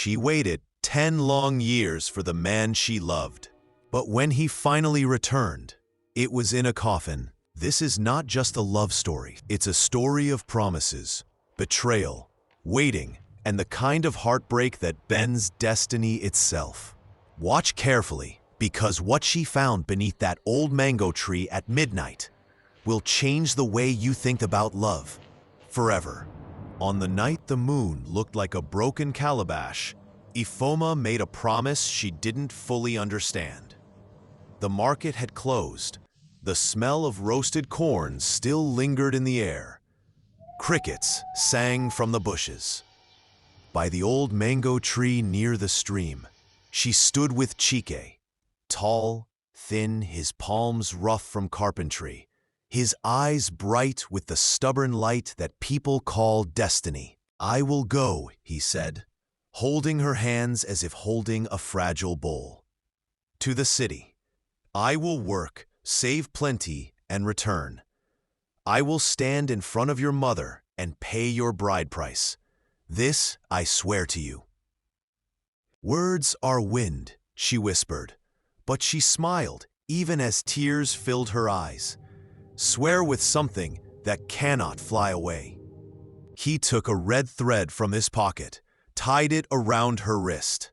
She waited 10 long years for the man she loved. But when he finally returned, it was in a coffin. This is not just a love story. It's a story of promises, betrayal, waiting, and the kind of heartbreak that bends destiny itself. Watch carefully, because what she found beneath that old mango tree at midnight will change the way you think about love forever. On the night the moon looked like a broken calabash, Ifeoma made a promise she didn't fully understand. The market had closed. The smell of roasted corn still lingered in the air. Crickets sang from the bushes. By the old mango tree near the stream, she stood with Chike, tall, thin, his palms rough from carpentry, his eyes bright with the stubborn light that people call destiny. "I will go," he said, holding her hands as if holding a fragile bowl. "To the city. I will work, save plenty, and return. I will stand in front of your mother and pay your bride price. This I swear to you." "Words are wind," she whispered, but she smiled even as tears filled her eyes. "Swear with something that cannot fly away." He took a red thread from his pocket, tied it around her wrist.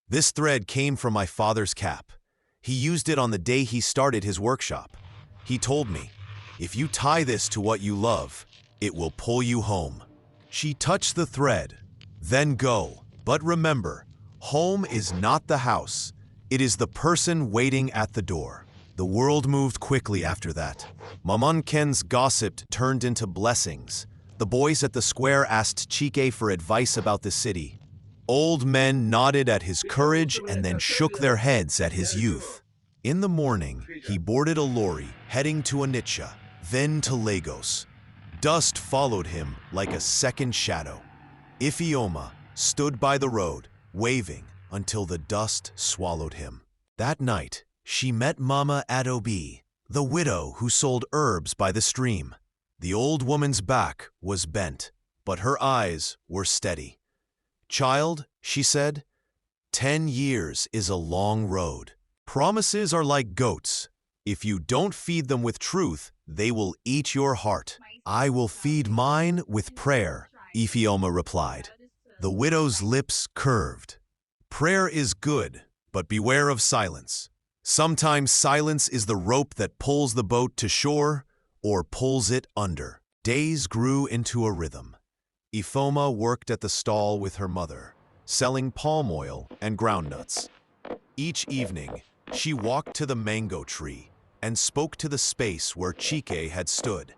"This thread came from my father's cap. He used it on the day he started his workshop. He told me, if you tie this to what you love, it will pull you home." She touched the thread. "Then go. But remember, home is not the house. It is the person waiting at the door." The world moved quickly after that. Mamanken's gossip turned into blessings. The boys at the square asked Chike for advice about the city. Old men nodded at his courage and then shook their heads at his youth. In the morning, he boarded a lorry, heading to Onitsha, then to Lagos. Dust followed him like a second shadow. Ifeoma stood by the road, waving until the dust swallowed him. That night, she met Mama Adobe, the widow who sold herbs by the stream. The old woman's back was bent, but her eyes were steady. "Child," she said, 10 years is a long road. Promises are like goats. If you don't feed them with truth, they will eat your heart. "I will feed mine with prayer," Ifeoma replied. The widow's lips curved. "Prayer is good, but beware of silence. Sometimes silence is the rope that pulls the boat to shore or pulls it under." Days grew into a rhythm. Ifeoma worked at the stall with her mother, selling palm oil and groundnuts. Each evening, she walked to the mango tree and spoke to the space where Chike had stood.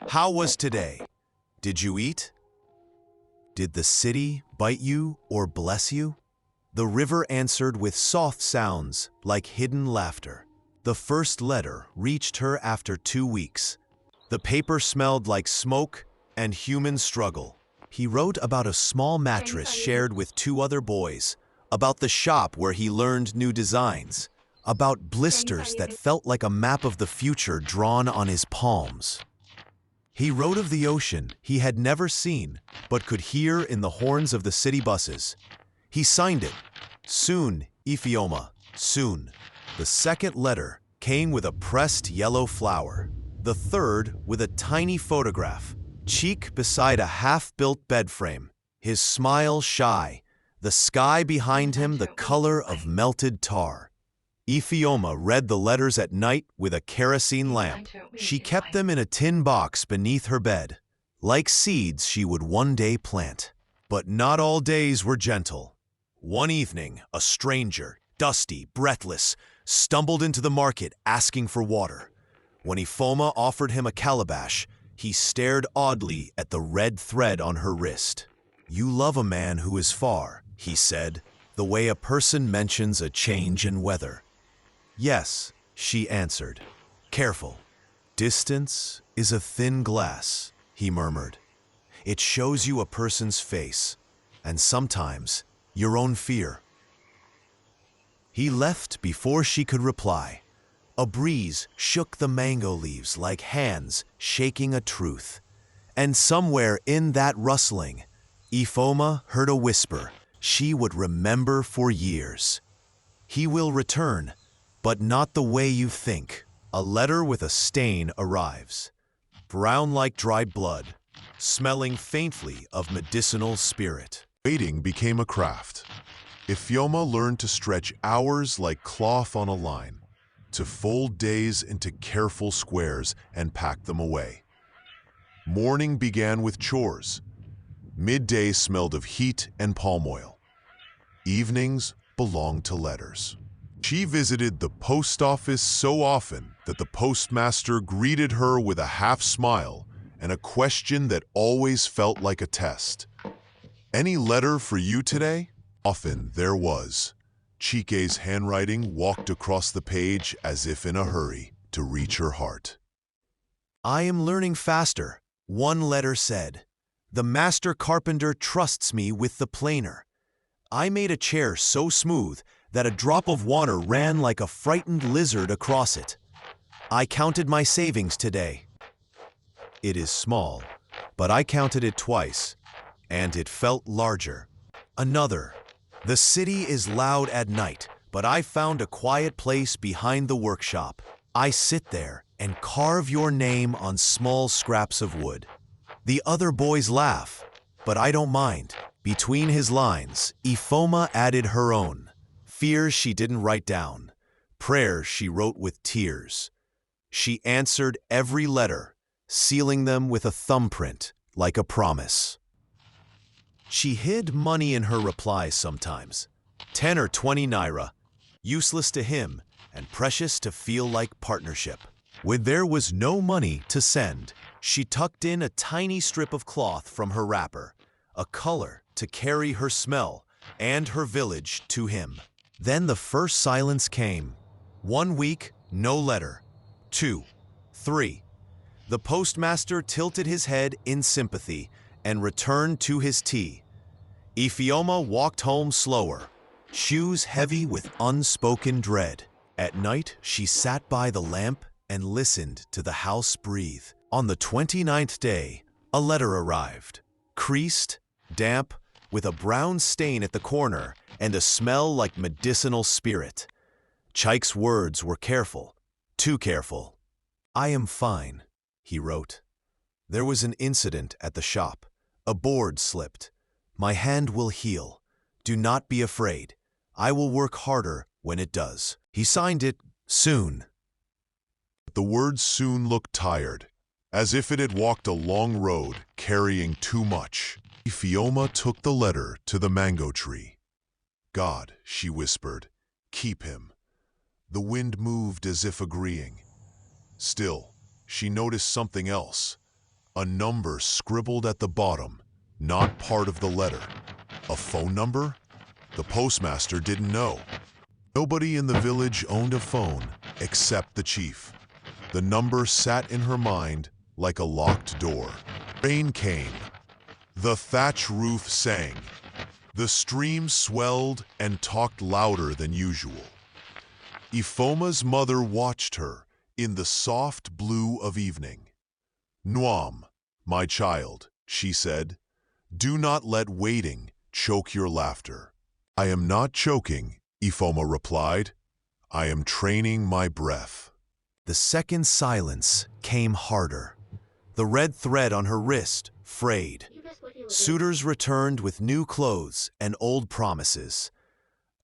"How was today? Did you eat? Did the city bite you or bless you?" The river answered with soft sounds like hidden laughter. The first letter reached her after 2 weeks. The paper smelled like smoke and human struggle. He wrote about a small mattress shared with 2 other boys, about the shop where he learned new designs, about blisters that felt like a map of the future drawn on his palms. He wrote of the ocean he had never seen but could hear in the horns of the city buses. He signed it, "Soon, Ifeoma, soon." The second letter came with a pressed yellow flower. The third with a tiny photograph, Chike beside a half-built bed frame, his smile shy, the sky behind him the color of melted tar. Ifeoma read the letters at night with a kerosene lamp. She kept them in a tin box beneath her bed, like seeds she would one day plant. But not all days were gentle. One evening, a stranger, dusty, breathless, stumbled into the market asking for water. When Ifeoma offered him a calabash, he stared oddly at the red thread on her wrist. "You love a man who is far," he said, the way a person mentions a change in weather. "Yes," she answered. "Careful. Distance is a thin glass," he murmured. "It shows you a person's face, and sometimes your own fear." He left before she could reply. A breeze shook the mango leaves like hands shaking a truth. And somewhere in that rustling, Ifeoma heard a whisper she would remember for years. He will return, but not the way you think. A letter with a stain arrives, brown like dried blood, smelling faintly of medicinal spirit. Waiting became a craft. Ifeoma learned to stretch hours like cloth on a line, to fold days into careful squares and pack them away. Morning began with chores. Midday smelled of heat and palm oil. Evenings belonged to letters. She visited the post office so often that the postmaster greeted her with a half smile and a question that always felt like a test. "Any letter for you today?" Often there was. Chike's handwriting walked across the page as if in a hurry to reach her heart. I am learning faster, one letter said. The master carpenter trusts me with the planer. I made a chair so smooth that a drop of water ran like a frightened lizard across it. I counted my savings today. It is small, but I counted it twice, and it felt larger. Another. The city is loud at night, but I found a quiet place behind the workshop. I sit there and carve your name on small scraps of wood. The other boys laugh, but I don't mind. Between his lines, Ifeoma added her own. Fears she didn't write down, prayers she wrote with tears. She answered every letter, sealing them with a thumbprint, like a promise. She hid money in her replies sometimes, 10 or 20 naira, useless to him and precious to feel like partnership. When there was no money to send, she tucked in a tiny strip of cloth from her wrapper, a color to carry her smell and her village to him. Then the first silence came. 1 week, no letter. 2, 3. The postmaster tilted his head in sympathy and returned to his tea. Ifeoma walked home slower, shoes heavy with unspoken dread. At night, she sat by the lamp and listened to the house breathe. On the 29th day, a letter arrived, creased, damp, with a brown stain at the corner and a smell like medicinal spirit. Chike's words were careful, too careful. I am fine, he wrote. There was an incident at the shop. A board slipped. My hand will heal. Do not be afraid. I will work harder when it does. He signed it soon. The word soon looked tired, as if it had walked a long road carrying too much. Ifeoma took the letter to the mango tree. God, she whispered, keep him. The wind moved as if agreeing. Still, she noticed something else. A number scribbled at the bottom, not part of the letter. A phone number? The postmaster didn't know. Nobody in the village owned a phone except the chief. The number sat in her mind like a locked door. Rain came. The thatch roof sang. The stream swelled and talked louder than usual. Ifeoma's mother watched her in the soft blue of evening. "Nwam, my child," she said, "do not let waiting choke your laughter." "I am not choking," Ifeoma replied. "I am training my breath." The second silence came harder. The red thread on her wrist frayed. Suitors returned with new clothes and old promises.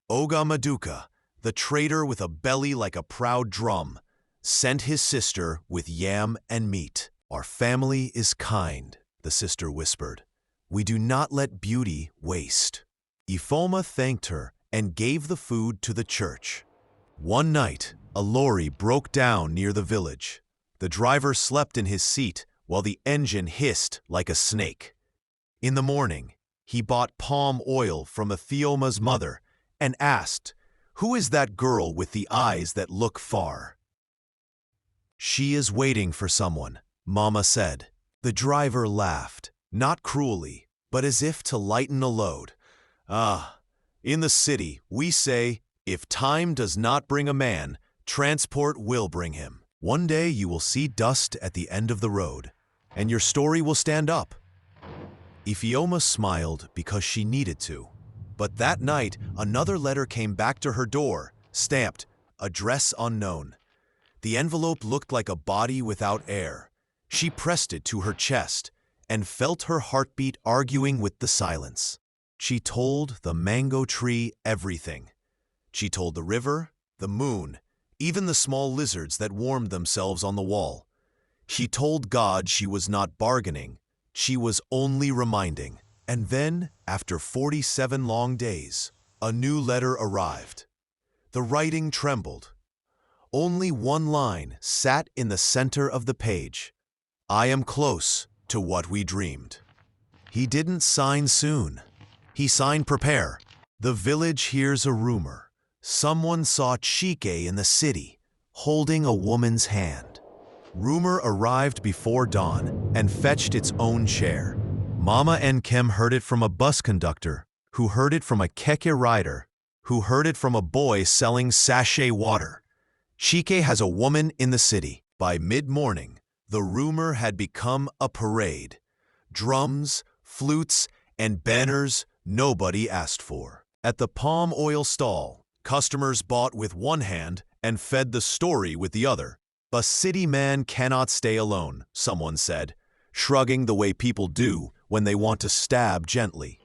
Oga Maduka, the trader with a belly like a proud drum, sent his sister with yam and meat. Our family is kind, the sister whispered. We do not let beauty waste. Ifeoma thanked her and gave the food to the church. One night, a lorry broke down near the village. The driver slept in his seat while the engine hissed like a snake. In the morning, he bought palm oil from Ifeoma's mother and asked, "Who is that girl with the eyes that look far?" "She is waiting for someone," Mama said. The driver laughed, not cruelly, but as if to lighten a load. "Ah, in the city, we say, if time does not bring a man, transport will bring him. One day you will see dust at the end of the road, and your story will stand up." Ifeoma smiled because she needed to, But that night, another letter came back to her door, stamped, "Address unknown." The envelope looked like a body without air. She pressed it to her chest and felt her heartbeat arguing with the silence. She told the mango tree everything. She told the river, the moon, even the small lizards that warmed themselves on the wall. She told God she was not bargaining, she was only reminding. And then, after 47 long days, a new letter arrived. The writing trembled. Only one line sat in the center of the page. "I am close to what we dreamed." He didn't sign soon. He signed "Prepare." The village hears a rumor. Someone saw Chike in the city, holding a woman's hand. Rumor arrived before dawn and fetched its own chair. Mama and Kim heard it from a bus conductor, who heard it from a keke rider, who heard it from a boy selling sachet water. Chike has a woman in the city. By mid-morning, the rumor had become a parade. Drums, flutes, and banners nobody asked for. At the palm oil stall, customers bought with one hand and fed the story with the other. "A city man cannot stay alone," someone said, shrugging the way people do when they want to stab gently.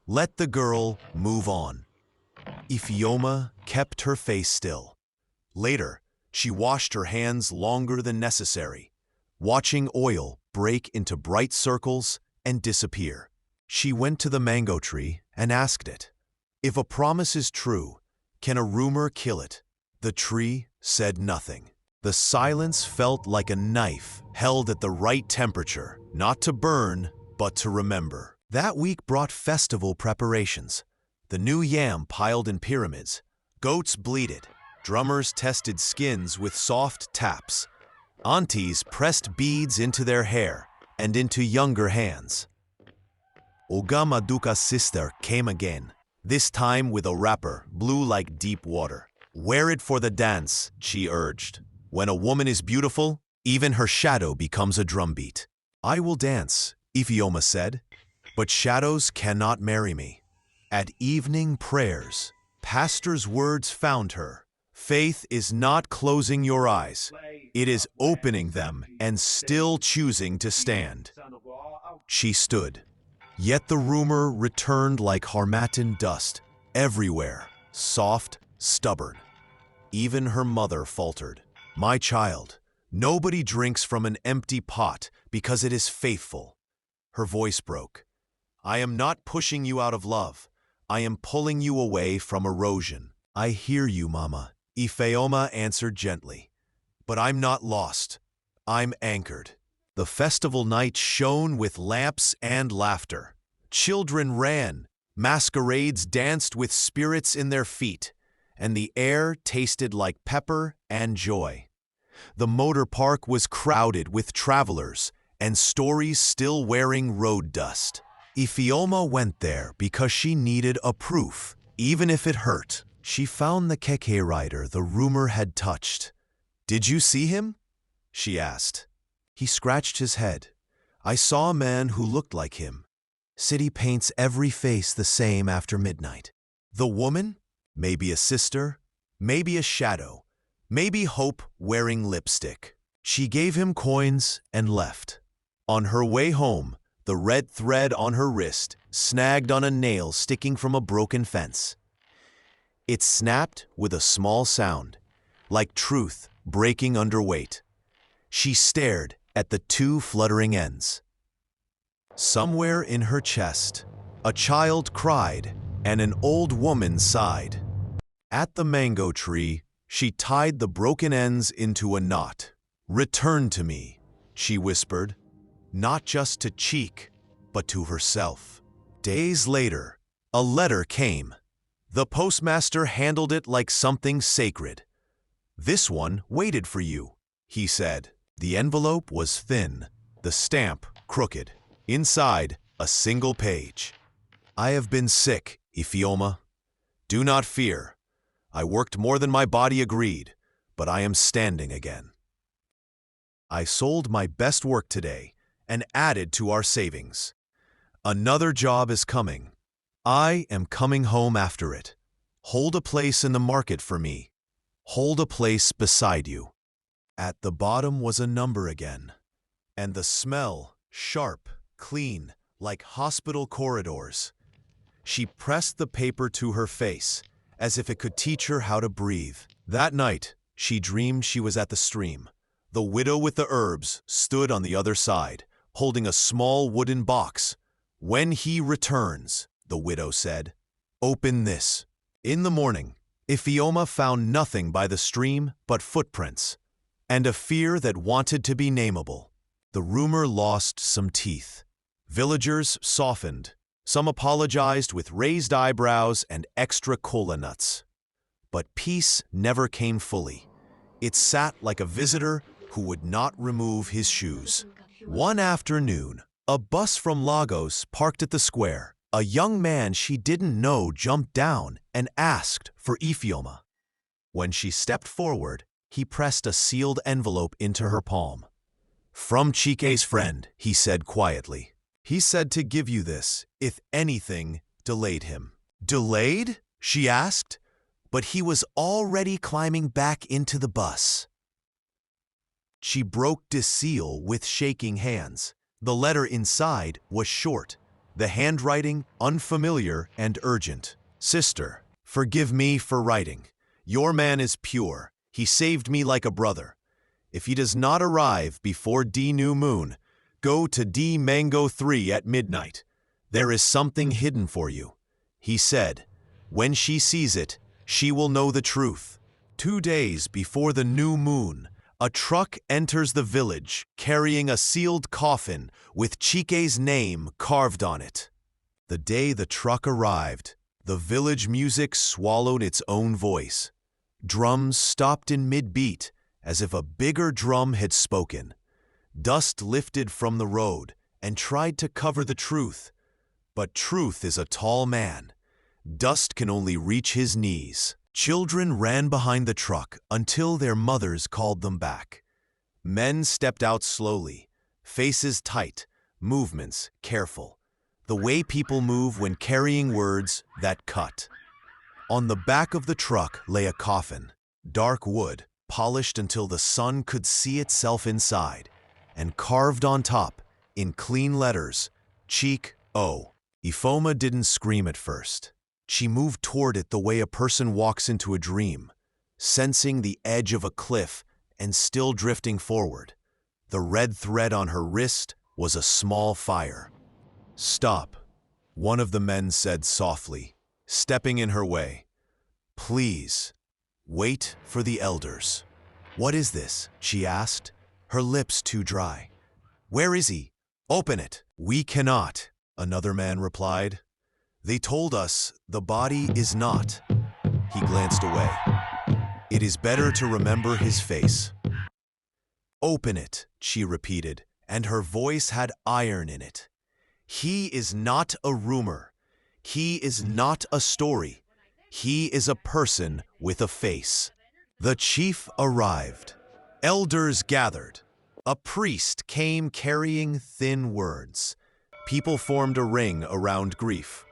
"Let the girl move on." Ifeoma kept her face still. Later, she washed her hands longer than necessary, watching oil break into bright circles and disappear. She went to the mango tree and asked it, "If a promise is true, can a rumor kill it?" The tree said nothing. The silence felt like a knife held at the right temperature, not to burn, but to remember. That week brought festival preparations. The new yam piled in pyramids, goats bleated, drummers tested skins with soft taps. Aunties pressed beads into their hair and into younger hands. Ogamaduka's sister came again, this time with a wrapper blue like deep water. "Wear it for the dance," she urged. "When a woman is beautiful, even her shadow becomes a drumbeat." "I will dance," Ifeoma said, "but shadows cannot marry me." At evening prayers, pastor's words found her. Faith is not closing your eyes. It is opening them and still choosing to stand. She stood. Yet the rumor returned like harmattan dust, everywhere, soft, stubborn. Even her mother faltered. "My child, nobody drinks from an empty pot because it is faithful." Her voice broke. "I am not pushing you out of love. I am pulling you away from erosion." "I hear you, Mama," Ifeoma answered gently. "But I'm not lost. I'm anchored." The festival night shone with lamps and laughter. Children ran, masquerades danced with spirits in their feet, and the air tasted like pepper and joy. The motor park was crowded with travelers and stories still wearing road dust. Ifeoma went there because she needed a proof, even if it hurt. She found the keke rider the rumor had touched. "Did you see him?" she asked. He scratched his head. "I saw a man who looked like him. City paints every face the same after midnight." The woman? Maybe a sister, maybe a shadow, maybe hope wearing lipstick. She gave him coins and left. On her way home, the red thread on her wrist snagged on a nail sticking from a broken fence. It snapped with a small sound, like truth breaking under weight. She stared at the two fluttering ends. Somewhere in her chest, a child cried and an old woman sighed. At the mango tree, she tied the broken ends into a knot. "Return to me," she whispered, not just to Chike, but to herself. Days later, a letter came. The postmaster handled it like something sacred. "This one waited for you," he said. The envelope was thin, the stamp crooked. Inside, a single page. "I have been sick, Ifeoma. Do not fear. I worked more than my body agreed, but I am standing again. I sold my best work today and added to our savings. Another job is coming. I am coming home after it. Hold a place in the market for me. Hold a place beside you." At the bottom was a number again, and the smell, sharp, clean, like hospital corridors. She pressed the paper to her face, as if it could teach her how to breathe. That night, she dreamed she was at the stream. The widow with the herbs stood on the other side, holding a small wooden box. "When he returns," the widow said, "open this." In the morning, Ifeoma found nothing by the stream but footprints, and a fear that wanted to be nameable. The rumor lost some teeth. Villagers softened. Some apologized with raised eyebrows and extra cola nuts. But peace never came fully. It sat like a visitor who would not remove his shoes. One afternoon, a bus from Lagos parked at the square. A young man she didn't know jumped down and asked for Ifeoma. When she stepped forward, he pressed a sealed envelope into her palm. "From Chike's friend," he said quietly. "He said to give you this if anything delayed him." "Delayed?" she asked, but he was already climbing back into the bus. She broke the seal with shaking hands. The letter inside was short, the handwriting unfamiliar and urgent. "Sister, forgive me for writing. Your man is pure. He saved me like a brother. If he does not arrive before the new moon, go to D Mango 3 at midnight. There is something hidden for you." He said, "When she sees it, she will know the truth." 2 days before the new moon, a truck enters the village carrying a sealed coffin with Chike's name carved on it. The day the truck arrived, the village music swallowed its own voice. Drums stopped in mid-beat, as if a bigger drum had spoken. Dust lifted from the road and tried to cover the truth. But truth is a tall man. Dust can only reach his knees. Children ran behind the truck until their mothers called them back. Men stepped out slowly, faces tight, movements careful. The way people move when carrying words that cut. On the back of the truck lay a coffin, dark wood, polished until the sun could see itself inside, and carved on top, in clean letters, Chike O. Ifeoma didn't scream at first. She moved toward it the way a person walks into a dream, sensing the edge of a cliff and still drifting forward. The red thread on her wrist was a small fire. "Stop," one of the men said softly, stepping in her way. "Please, wait for the elders." "What is this?" she asked, her lips too dry. "Where is he? Open it." "We cannot," another man replied. "They told us the body is not." He glanced away. "It is better to remember his face." "Open it," she repeated, and her voice had iron in it. "He is not a rumor. He is not a story. He is a person with a face." The chief arrived. Elders gathered. A priest came carrying thin words. People formed a ring around grief.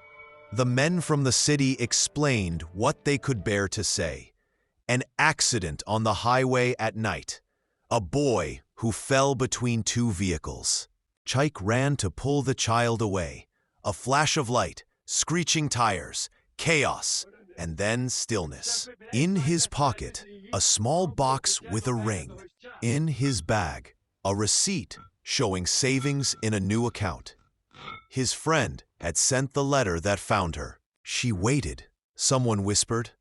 The men from the city explained what they could bear to say. An accident on the highway at night. A boy who fell between 2 vehicles. Chike ran to pull the child away. A flash of light, screeching tires, chaos, and then stillness. In his pocket, a small box with a ring. In his bag, a receipt showing savings in a new account. His friend had sent the letter that found her. She waited. Someone whispered,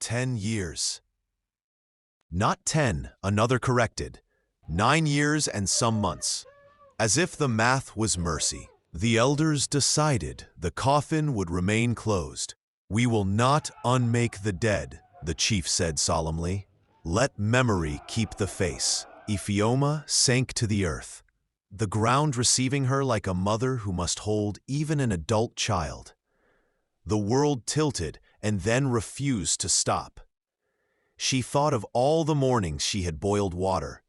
10 years. Not 10, another corrected. 9 years and some months. As if the math was mercy. The elders decided the coffin would remain closed. "We will not unmake the dead," the chief said solemnly. "Let memory keep the face." Ifeoma sank to the earth, the ground receiving her like a mother who must hold even an adult child. The world tilted and then refused to stop. She thought of all the mornings she had boiled water,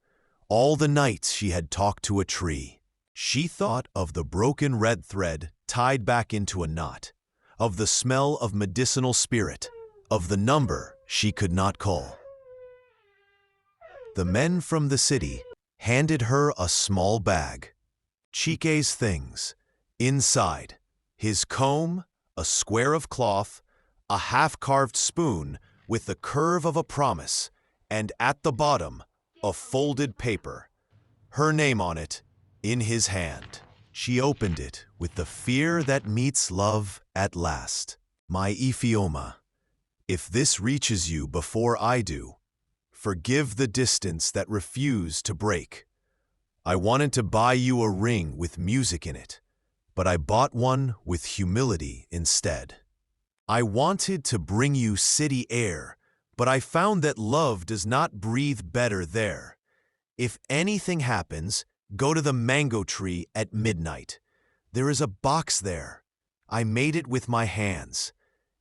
all the nights she had talked to a tree. She thought of the broken red thread tied back into a knot, of the smell of medicinal spirit, of the number she could not call. The men from the city handed her a small bag. Chike's things. Inside, his comb, a square of cloth, a half-carved spoon with the curve of a promise, and at the bottom, a folded paper. Her name on it, in his hand. She opened it with the fear that meets love at last. My Ifeoma, if this reaches you before I do, forgive the distance that refused to break. I wanted to buy you a ring with music in it, but I bought one with humility instead. I wanted to bring you city air, but I found that love does not breathe better there. If anything happens, go to the mango tree at midnight. There is a box there. I made it with my hands.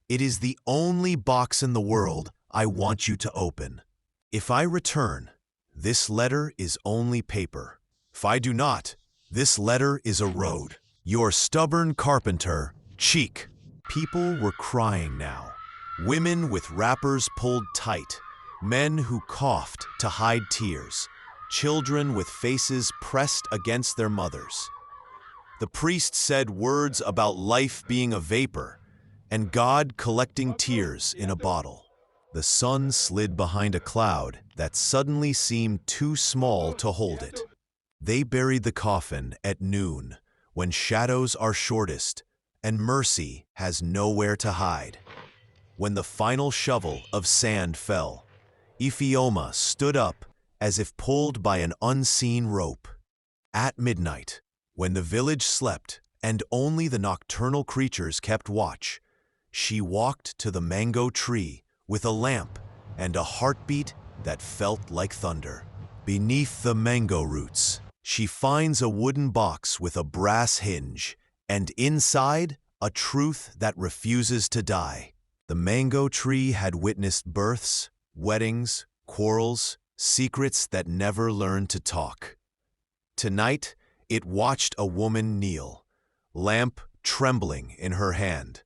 It is the only box in the world I want you to open. If I return, this letter is only paper. If I do not, this letter is a road. Your stubborn carpenter, Chike. People were crying now. Women with wrappers pulled tight. Men who coughed to hide tears. Children with faces pressed against their mothers. The priest said words about life being a vapor and God collecting tears in a bottle. The sun slid behind a cloud that suddenly seemed too small to hold it. They buried the coffin at noon, when shadows are shortest and mercy has nowhere to hide. When the final shovel of sand fell, Ifeoma stood up as if pulled by an unseen rope. At midnight, when the village slept and only the nocturnal creatures kept watch, she walked to the mango tree with a lamp and a heartbeat that felt like thunder. Beneath the mango roots, she finds a wooden box with a brass hinge, and inside, a truth that refuses to die. The mango tree had witnessed births, weddings, quarrels, secrets that never learned to talk. Tonight, it watched a woman kneel, lamp trembling in her hand,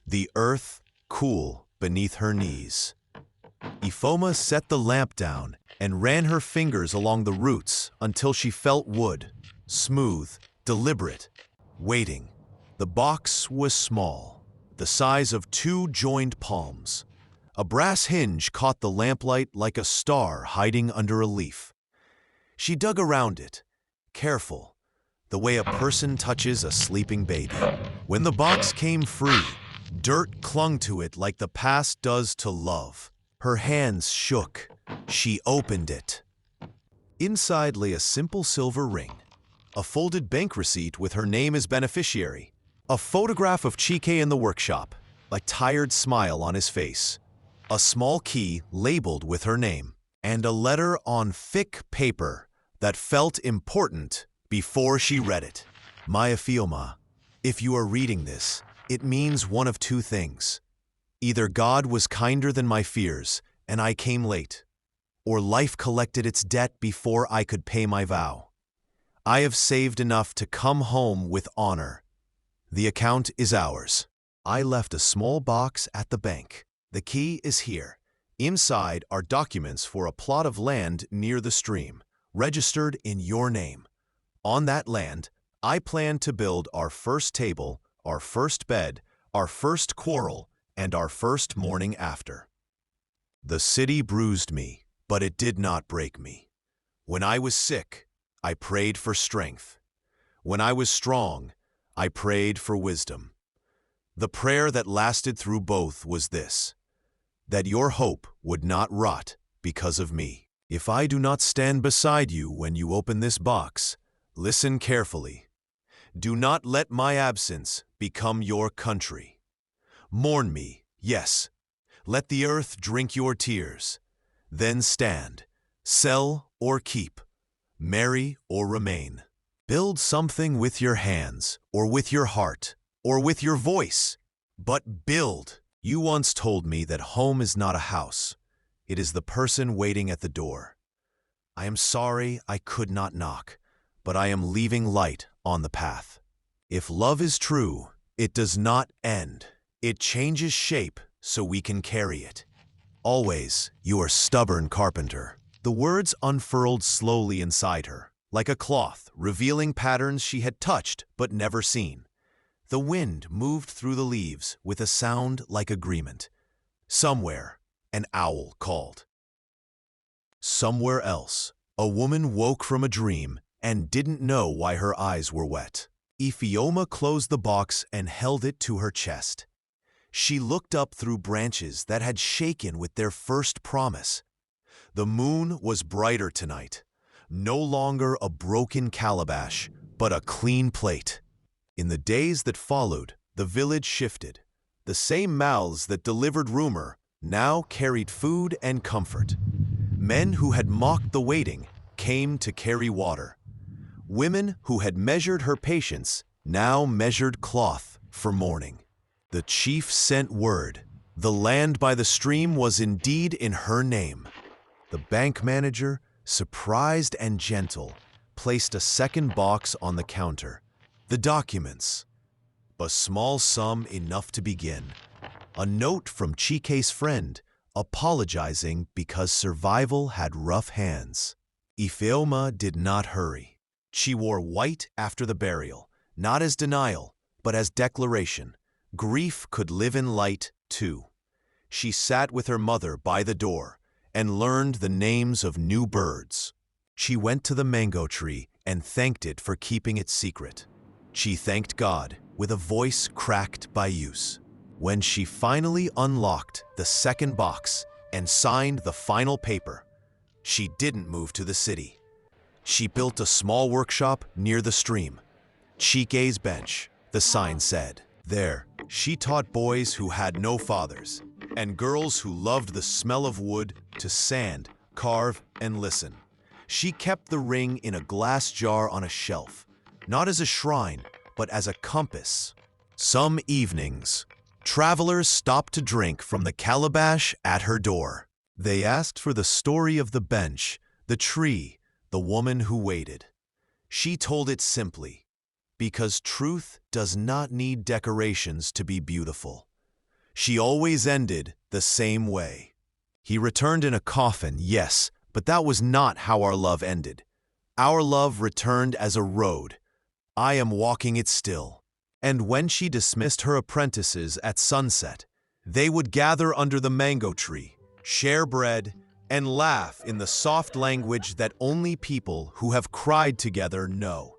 the earth cool beneath her knees. Ifeoma set the lamp down and ran her fingers along the roots until she felt wood, smooth, deliberate, waiting. The box was small, the size of 2 joined palms. A brass hinge caught the lamplight like a star hiding under a leaf. She dug around it, careful, the way a person touches a sleeping baby. When the box came free, dirt clung to it like the past does to love. Her hands shook. She opened it. Inside lay a simple silver ring, a folded bank receipt with her name as beneficiary, a photograph of Chike in the workshop, a tired smile on his face, a small key labeled with her name, and a letter on thick paper that felt important before she read it. My Ifeoma, if you are reading this, it means one of 2 things. Either God was kinder than my fears, and I came late, or life collected its debt before I could pay my vow. I have saved enough to come home with honor. The account is ours. I left a small box at the bank. The key is here. Inside are documents for a plot of land near the stream, registered in your name. On that land, I plan to build our first table, our first bed, our first quarrel, and our first morning after. The city bruised me, but it did not break me. When I was sick, I prayed for strength. When I was strong, I prayed for wisdom. The prayer that lasted through both was this: that your hope would not rot because of me. If I do not stand beside you when you open this box, listen carefully. Do not let my absence become your country. Mourn me, yes. Let the earth drink your tears. Then stand, sell or keep, marry or remain. Build something with your hands, or with your heart, or with your voice. But build. You once told me that home is not a house. It is the person waiting at the door. I am sorry I could not knock, but I am leaving light on the path. If love is true, it does not end. It changes shape so we can carry it. Always, your stubborn carpenter. The words unfurled slowly inside her, like a cloth, revealing patterns she had touched but never seen. The wind moved through the leaves with a sound like agreement. Somewhere, an owl called. Somewhere else, a woman woke from a dream and didn't know why her eyes were wet. Ifeoma closed the box and held it to her chest. She looked up through branches that had shaken with their first promise. The moon was brighter tonight, no longer a broken calabash, but a clean plate. In the days that followed, the village shifted. The same mouths that delivered rumor now carried food and comfort. Men who had mocked the waiting came to carry water. Women who had measured her patience now measured cloth for mourning. The chief sent word. The land by the stream was indeed in her name. The bank manager, surprised and gentle, placed a second box on the counter. The documents. A small sum enough to begin. A note from Chike's friend, apologizing because survival had rough hands. Ifeoma did not hurry. She wore white after the burial, not as denial, but as declaration. Grief could live in light, too. She sat with her mother by the door and learned the names of new birds. She went to the mango tree and thanked it for keeping it secret. She thanked God with a voice cracked by use. When she finally unlocked the second box and signed the final paper, she didn't move to the city. She built a small workshop near the stream. Chike's bench, the sign said. There, she taught boys who had no fathers and girls who loved the smell of wood to sand, carve, and listen. She kept the ring in a glass jar on a shelf, not as a shrine, but as a compass. Some evenings, travelers stopped to drink from the calabash at her door. They asked for the story of the bench, the tree, the woman who waited. She told it simply, because truth does not need decorations to be beautiful. She always ended the same way. He returned in a coffin, yes, but that was not how our love ended. Our love returned as a road. I am walking it still. And when she dismissed her apprentices at sunset, they would gather under the mango tree, share bread, and laugh in the soft language that only people who have cried together know.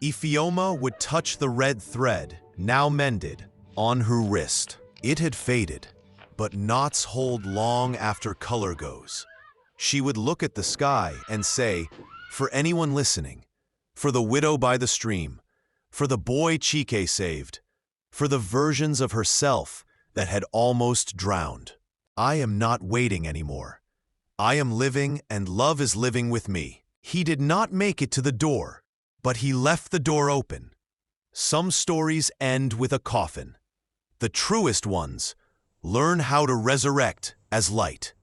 Ifeoma would touch the red thread, now mended, on her wrist. It had faded, but knots hold long after color goes. She would look at the sky and say, for anyone listening, for the widow by the stream, for the boy Chike saved, for the versions of herself that had almost drowned. I am not waiting anymore. I am living, and love is living with me. He did not make it to the door, but he left the door open. Some stories end with a coffin. The truest ones learn how to resurrect as light.